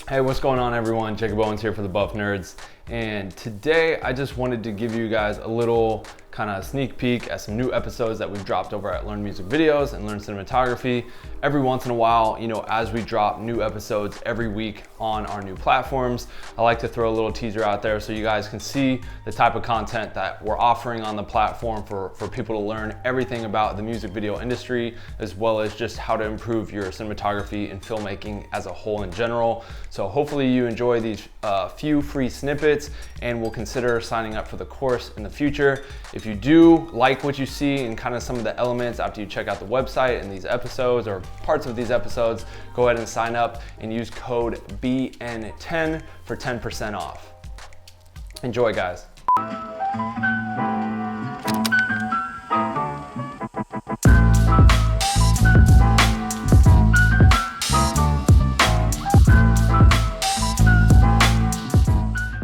Hey, what's going on everyone? Jakob Owens here for the Buff Nerds. And today I just wanted to give you guys a little kind of sneak peek at some new episodes that we've dropped over at Learn Music Videos and Learn Cinematography. Every once in a while, as we drop new episodes every week on our new platforms, I like to throw a little teaser out there so you guys can see the type of content that we're offering on the platform for people to learn everything about the music video industry, as well as just how to improve your cinematography and filmmaking as a whole in general. So hopefully you enjoy these few free snippets and will consider signing up for the course in the future. If you do like what you see and kind of some of the elements after you check out the website and these episodes or parts of these episodes, go ahead and sign up and use code BN10 for 10% off. Enjoy, guys.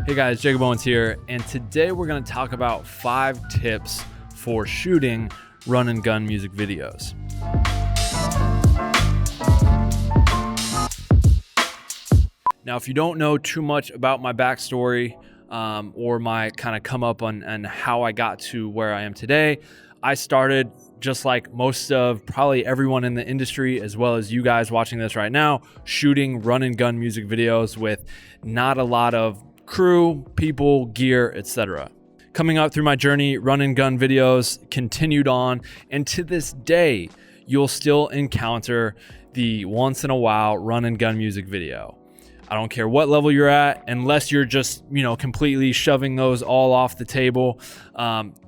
Hey guys, Jakob Owens here, and today we're going to talk about 5 tips for shooting run and gun music videos. Now, if you don't know too much about my backstory or my kind of come up on how I got to where I am today, I started just like most of probably everyone in the industry, as well as you guys watching this right now, shooting run and gun music videos with not a lot of crew, people, gear, etc. Coming up through my journey, run and gun videos continued on, and to this day, you'll still encounter the once in a while run and gun music video. I don't care what level you're at, unless you're just, completely shoving those all off the table.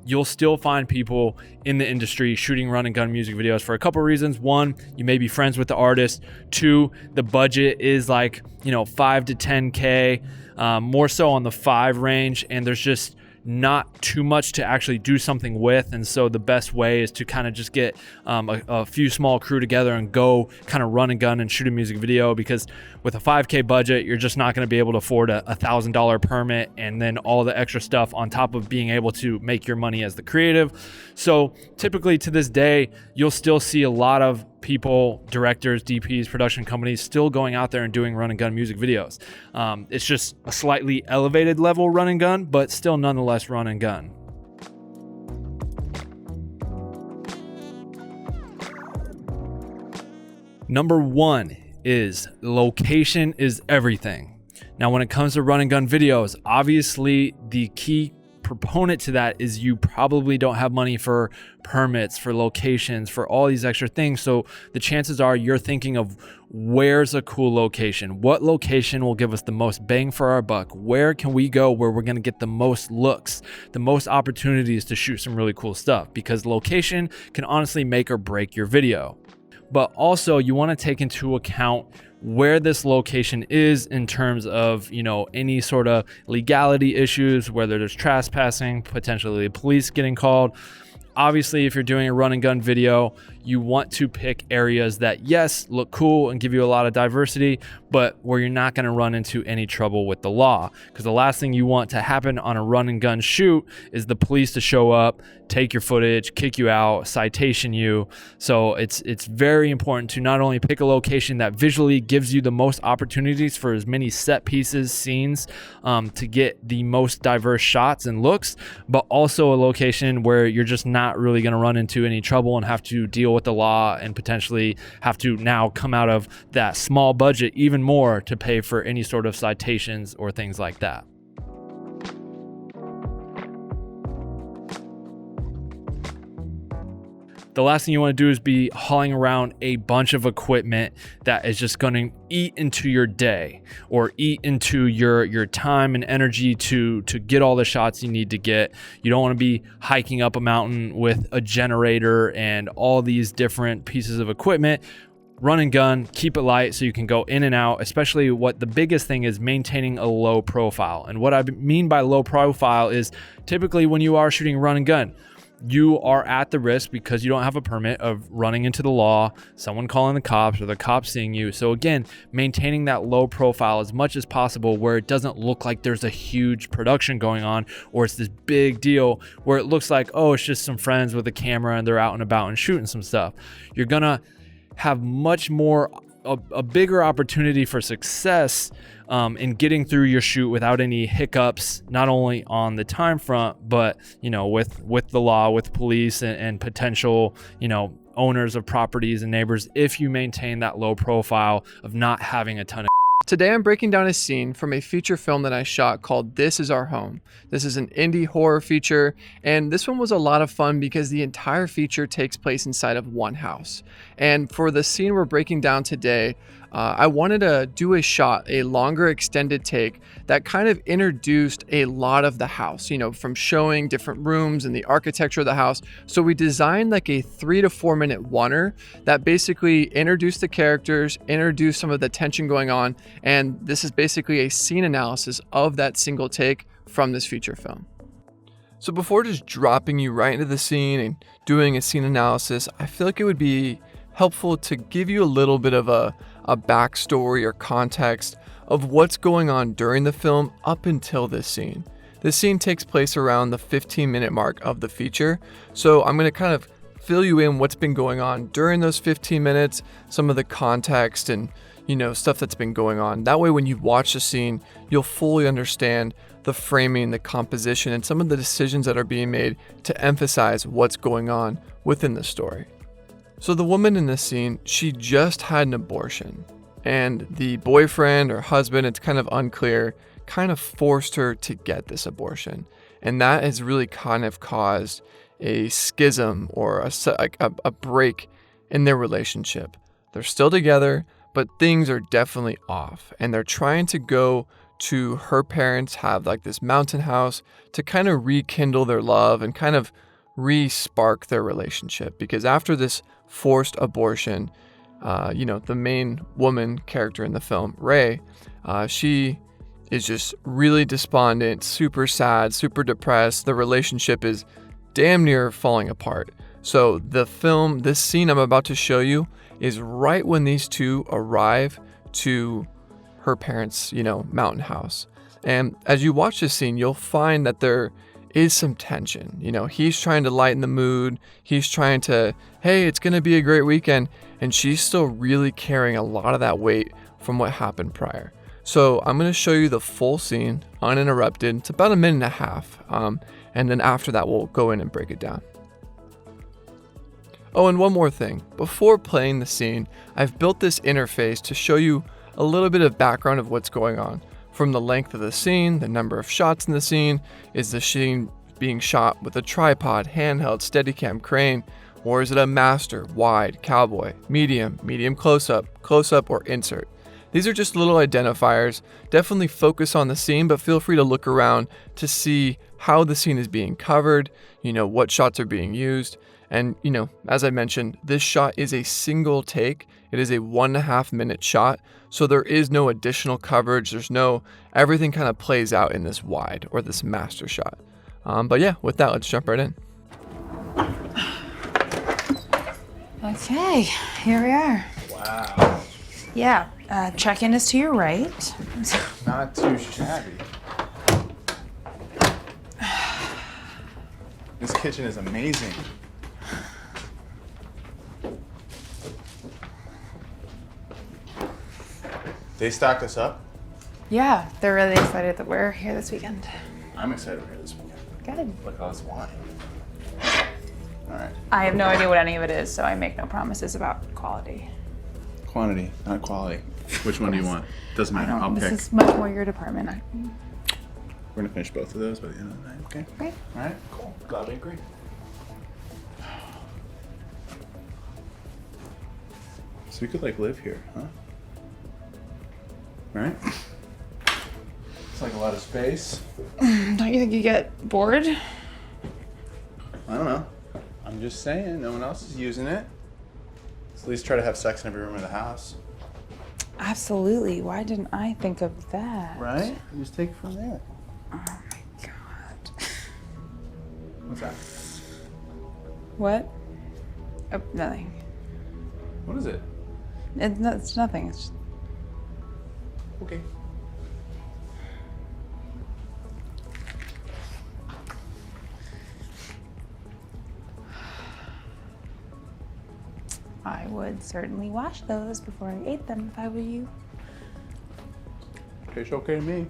You'll still find people in the industry shooting run and gun music videos for a couple reasons. 1, you may be friends with the artist. 2, the budget is like, 5 to 10K, more so on the 5 range, and there's just not too much to actually do something with. And so the best way is to kind of just get a few small crew together and go kind of run and gun and shoot a music video, because with a 5K budget, you're just not going to be able to afford a $1,000 permit and then all the extra stuff on top of being able to make your money as the creative. So typically to this day, you'll still see a lot of people, directors, DPs, production companies still going out there and doing run and gun music videos. It's just a slightly elevated level run and gun, but still nonetheless run and gun. Number 1 is location is everything. Now, when it comes to run and gun videos, obviously the key proponent to that is you probably don't have money for permits, for locations, for all these extra things. So the chances are you're thinking of where's a cool location? What location will give us the most bang for our buck? Where can we go where we're going to get the most looks, the most opportunities to shoot some really cool stuff? Because location can honestly make or break your video. But also you want to take into account where this location is in terms of, any sort of legality issues, whether there's trespassing, potentially police getting called. Obviously, if you're doing a run and gun video, you want to pick areas that, yes, look cool and give you a lot of diversity, but where you're not going to run into any trouble with the law. Because the last thing you want to happen on a run and gun shoot is the police to show up, take your footage, kick you out, citation you. So it's very important to not only pick a location that visually gives you the most opportunities for as many set pieces, scenes, to get the most diverse shots and looks, but also a location where you're just not really going to run into any trouble and have to deal with the law and potentially have to now come out of that small budget even more to pay for any sort of citations or things like that. The last thing you want to do is be hauling around a bunch of equipment that is just going to eat into your day or eat into your time and energy to get all the shots you need to get. You don't want to be hiking up a mountain with a generator and all these different pieces of equipment. Run and gun, keep it light so you can go in and out, especially what the biggest thing is maintaining a low profile. And what I mean by low profile is typically when you are shooting run and gun, you are at the risk, because you don't have a permit, of running into the law, someone calling the cops or the cops seeing you. So again, maintaining that low profile as much as possible where it doesn't look like there's a huge production going on or it's this big deal where it looks like, oh, it's just some friends with a camera and they're out and about and shooting some stuff. You're gonna have much more a bigger opportunity for success in getting through your shoot without any hiccups, not only on the time front, but with the law, with police, and potential owners of properties and neighbors, if you maintain that low profile of not having a ton of. Today I'm breaking down a scene from a feature film that I shot called This Is Our Home. This is an indie horror feature, and this one was a lot of fun because the entire feature takes place inside of one house. And for the scene we're breaking down today, I wanted to do a longer extended take that kind of introduced a lot of the house, from showing different rooms and the architecture of the house. So we designed like a 3 to 4 minute oneer that basically introduced the characters, introduced some of the tension going on, and this is basically a scene analysis of that single take from this feature film. So before just dropping you right into the scene and doing a scene analysis, I feel like it would be helpful to give you a little bit of a backstory or context of what's going on during the film up until this scene. This scene takes place around the 15-minute mark of the feature, so I'm going to kind of fill you in what's been going on during those 15 minutes, some of the context and stuff that's been going on. That way when you watch the scene, you'll fully understand the framing, the composition, and some of the decisions that are being made to emphasize what's going on within the story. So the woman in this scene, she just had an abortion, and the boyfriend or husband, it's kind of unclear, kind of forced her to get this abortion. And that has really kind of caused a schism or a break in their relationship. They're still together, but things are definitely off, and they're trying to go to her parents' have like this mountain house to kind of rekindle their love and kind of re-spark their relationship. Because after this forced abortion, the main woman character in the film, Ray, she is just really despondent, super sad, super depressed. The relationship is damn near falling apart. So this scene I'm about to show you is right when these two arrive to her parents', mountain house. And as you watch this scene, you'll find that there is some tension. He's trying to lighten the mood. He's trying to, hey, it's going to be a great weekend. And she's still really carrying a lot of that weight from what happened prior. So I'm going to show you the full scene uninterrupted. It's about 1.5 minutes. And then after that, we'll go in and break it down. Oh, and one more thing. Before playing the scene, I've built this interface to show you a little bit of background of what's going on. From the length of the scene, the number of shots in the scene, is the scene being shot with a tripod, handheld, Steadicam, crane, or is it a master, wide, cowboy, medium close-up, or insert? These are just little identifiers. Definitely focus on the scene, but feel free to look around to see how the scene is being covered, what shots are being used. And, as I mentioned, this shot is a single take. It is a 1.5 minute shot. So there is no additional coverage. Everything kind of plays out in this wide or this master shot. But yeah, with that, let's jump right in. Okay, here we are. Wow. Yeah, check-in is to your right. Not too shabby. This kitchen is amazing. They stocked us up? Yeah, they're really excited that we're here this weekend. I'm excited we're here this weekend. Good. Look at all this wine. All right. I have no idea what any of it is, so I make no promises about quality. Quantity, not quality. Which one do you want? Doesn't matter. I'll pick. This is much more your department. We're gonna finish both of those by the end of the night, okay? Great. All right, cool. Glad we agree. So we could live here, huh? Right? It's like a lot of space. Don't you think you get bored? I don't know. I'm just saying, no one else is using it. Let's at least try to have sex in every room of the house. Absolutely. Why didn't I think of that? Right? You just take it from there. Oh my god. What's that? What? Oh, nothing. What is it? It's nothing. It's just... Okay. I would certainly wash those before I ate them if I were you. Tastes okay to me.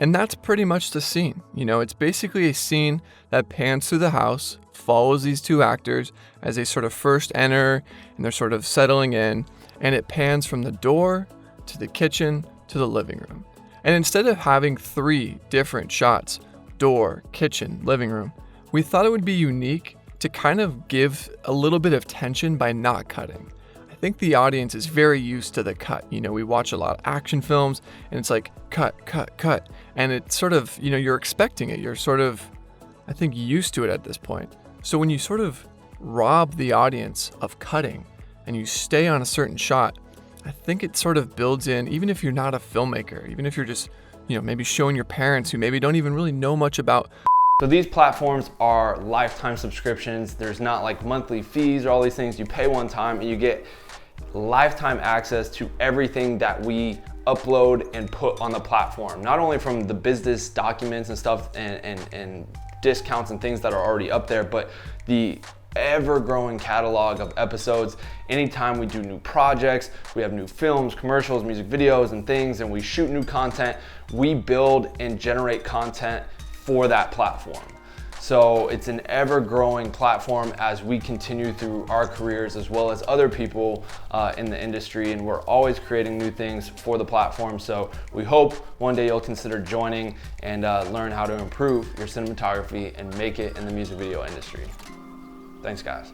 And that's pretty much the scene. You know, it's basically a scene that pans through the house, follows these two actors as they sort of first enter and they're sort of settling in, and it pans from the door to the kitchen to the living room. And instead of having 3 different shots, door, kitchen, living room, we thought it would be unique to kind of give a little bit of tension by not cutting. I think the audience is very used to the cut. You know, we watch a lot of action films and it's like cut, cut, cut. And it's sort of, you know, you're expecting it. You're sort of, I think, used to it at this point. So when you sort of rob the audience of cutting and you stay on a certain shot, I think it sort of builds in, even if you're not a filmmaker, even if you're just, you know, maybe showing your parents who maybe don't even really know much about. So these platforms are lifetime subscriptions. There's not like monthly fees or all these things. You pay one time and you get lifetime access to everything that we upload and put on the platform. Not only from the business documents and stuff and discounts and things that are already up there, but the ever-growing catalog of episodes. Anytime we do new projects, we have new films, commercials, music videos and things, and we shoot new content, we build and generate content for that platform. So it's an ever-growing platform as we continue through our careers as well as other people in the industry, and we're always creating new things for the platform. So we hope one day you'll consider joining and learn how to improve your cinematography and make it in the music video industry. Thanks, guys.